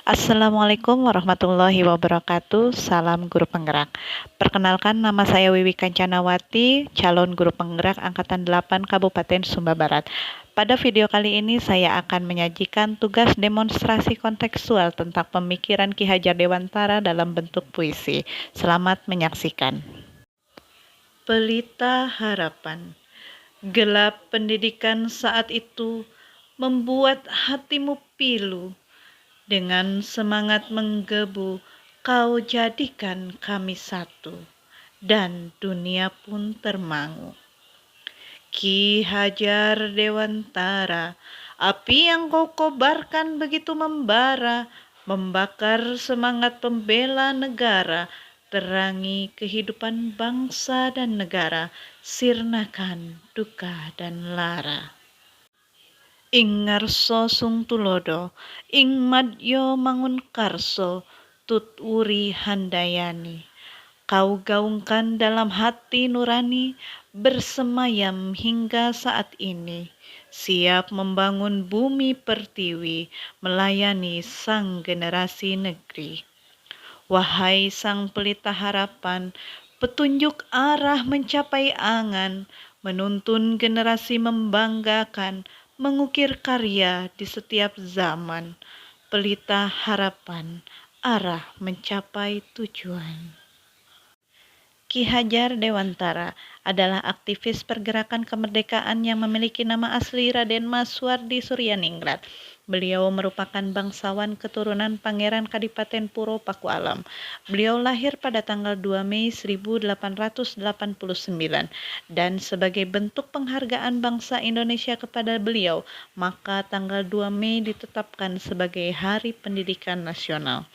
Assalamualaikum warahmatullahi wabarakatuh. Salam guru penggerak. Perkenalkan, nama saya Wiwi Kancanawati, calon guru penggerak angkatan 8 Kabupaten Sumba Barat. Pada video kali ini saya akan menyajikan tugas demonstrasi kontekstual tentang pemikiran Ki Hajar Dewantara dalam bentuk puisi. Selamat menyaksikan. Pelita harapan. Gelap pendidikan saat itu membuat hatimu pilu. Dengan semangat menggebu, kau jadikan kami satu, dan dunia pun termangu. Ki Hajar Dewantara, api yang kau kobarkan begitu membara, membakar semangat pembela negara, terangi kehidupan bangsa dan negara, sirnakan duka dan lara. Ing ngarso sung tulodo, ing madyo mangun karso, tut wuri handayani. Kau gaungkan dalam hati nurani, bersemayam hingga saat ini. Siap membangun bumi pertiwi, melayani sang generasi negeri. Wahai sang pelita harapan, petunjuk arah mencapai angan, menuntun generasi membanggakan, mengukir karya di setiap zaman. Pelita harapan, arah mencapai tujuan. Ki Hajar Dewantara adalah aktivis pergerakan kemerdekaan yang memiliki nama asli Raden Mas Wardi Suryaningrat. Beliau merupakan bangsawan keturunan Pangeran Kadipaten Puro Pakualam. Beliau lahir pada tanggal 2 Mei 1889 dan sebagai bentuk penghargaan bangsa Indonesia kepada beliau, maka tanggal 2 Mei ditetapkan sebagai Hari Pendidikan Nasional.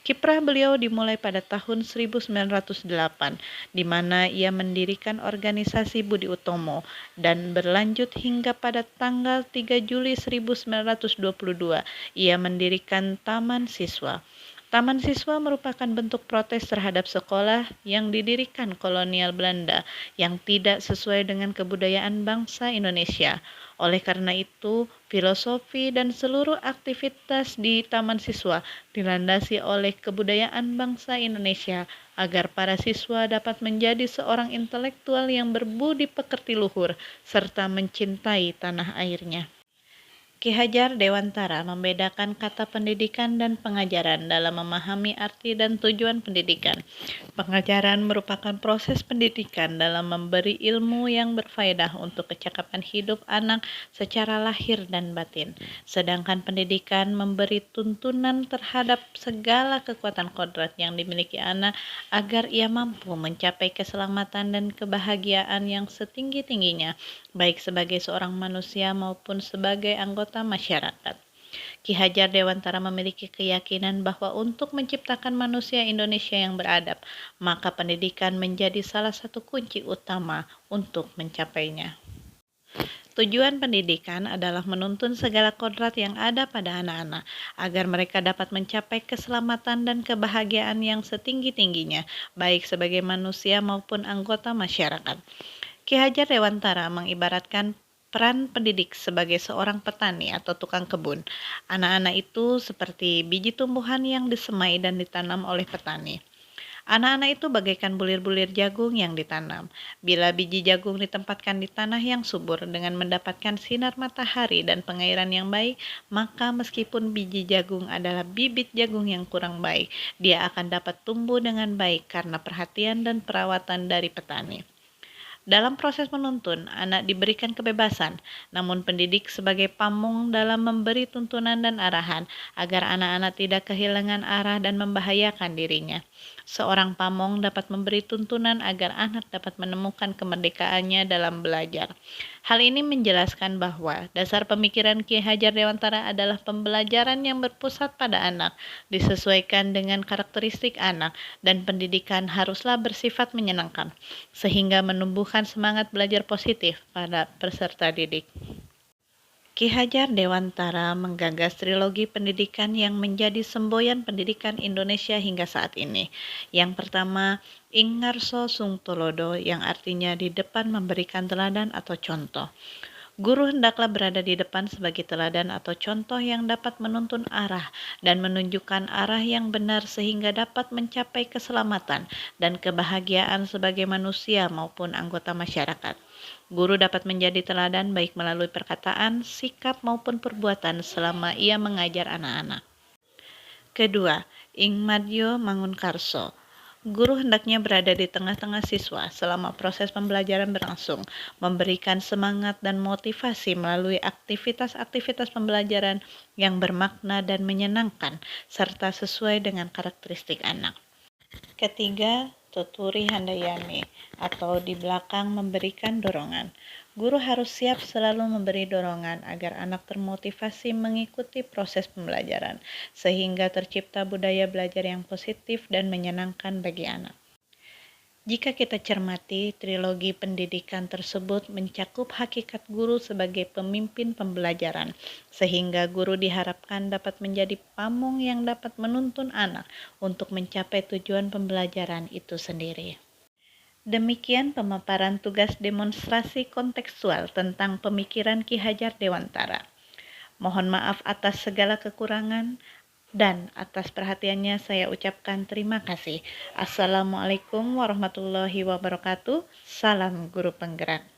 Kiprah beliau dimulai pada tahun 1908, di mana ia mendirikan organisasi Budi Utomo dan berlanjut hingga pada tanggal 3 Juli 1922, ia mendirikan Taman Siswa. Taman Siswa merupakan bentuk protes terhadap sekolah yang didirikan kolonial Belanda yang tidak sesuai dengan kebudayaan bangsa Indonesia. Oleh karena itu, filosofi dan seluruh aktivitas di Taman Siswa dilandasi oleh kebudayaan bangsa Indonesia agar para siswa dapat menjadi seorang intelektual yang berbudi pekerti luhur serta mencintai tanah airnya. Ki Hajar Dewantara membedakan kata pendidikan dan pengajaran dalam memahami arti dan tujuan pendidikan. Pengajaran merupakan proses pendidikan dalam memberi ilmu yang berfaedah untuk kecakapan hidup anak secara lahir dan batin. Sedangkan pendidikan memberi tuntunan terhadap segala kekuatan kodrat yang dimiliki anak agar ia mampu mencapai keselamatan dan kebahagiaan yang setinggi-tingginya, baik sebagai seorang manusia maupun sebagai anggota masyarakat. Ki Hajar Dewantara memiliki keyakinan bahwa untuk menciptakan manusia Indonesia yang beradab, maka pendidikan menjadi salah satu kunci utama untuk mencapainya. Tujuan pendidikan adalah menuntun segala kodrat yang ada pada anak-anak, agar mereka dapat mencapai keselamatan dan kebahagiaan yang setinggi-tingginya, baik sebagai manusia maupun anggota masyarakat. Ki Hajar Dewantara mengibaratkan peran pendidik sebagai seorang petani atau tukang kebun. Anak-anak itu seperti biji tumbuhan yang disemai dan ditanam oleh petani. Anak-anak itu bagaikan bulir-bulir jagung yang ditanam. Bila biji jagung ditempatkan di tanah yang subur dengan mendapatkan sinar matahari dan pengairan yang baik, maka meskipun biji jagung adalah bibit jagung yang kurang baik, dia akan dapat tumbuh dengan baik karena perhatian dan perawatan dari petani. Dalam proses menuntun, anak diberikan kebebasan, namun pendidik sebagai pamong dalam memberi tuntunan dan arahan agar anak-anak tidak kehilangan arah dan membahayakan dirinya. Seorang pamong dapat memberi tuntunan agar anak dapat menemukan kemerdekaannya dalam belajar. Hal ini menjelaskan bahwa dasar pemikiran Ki Hajar Dewantara adalah pembelajaran yang berpusat pada anak, disesuaikan dengan karakteristik anak, dan pendidikan haruslah bersifat menyenangkan, sehingga menumbuhkan semangat belajar positif pada peserta didik. Ki Hajar Dewantara menggagas trilogi pendidikan yang menjadi semboyan pendidikan Indonesia hingga saat ini. Yang pertama, Ing Ngarso Sung Tulodo, yang artinya di depan memberikan teladan atau contoh. Guru hendaklah berada di depan sebagai teladan atau contoh yang dapat menuntun arah dan menunjukkan arah yang benar sehingga dapat mencapai keselamatan dan kebahagiaan sebagai manusia maupun anggota masyarakat. Guru dapat menjadi teladan baik melalui perkataan, sikap maupun perbuatan selama ia mengajar anak-anak. Kedua, Ingmadyo Mangunkarso. Guru hendaknya berada di tengah-tengah siswa selama proses pembelajaran berlangsung, memberikan semangat dan motivasi melalui aktivitas-aktivitas pembelajaran yang bermakna dan menyenangkan, serta sesuai dengan karakteristik anak. Ketiga, tuturi handayani atau di belakang memberikan dorongan. Guru harus siap selalu memberi dorongan agar anak termotivasi mengikuti proses pembelajaran, sehingga tercipta budaya belajar yang positif dan menyenangkan bagi anak. Jika kita cermati, trilogi pendidikan tersebut mencakup hakikat guru sebagai pemimpin pembelajaran, sehingga guru diharapkan dapat menjadi pamong yang dapat menuntun anak untuk mencapai tujuan pembelajaran itu sendiri. Demikian pemaparan tugas demonstrasi kontekstual tentang pemikiran Ki Hajar Dewantara. Mohon maaf atas segala kekurangan dan atas perhatiannya saya ucapkan terima kasih. Assalamualaikum warahmatullahi wabarakatuh. Salam guru penggerak.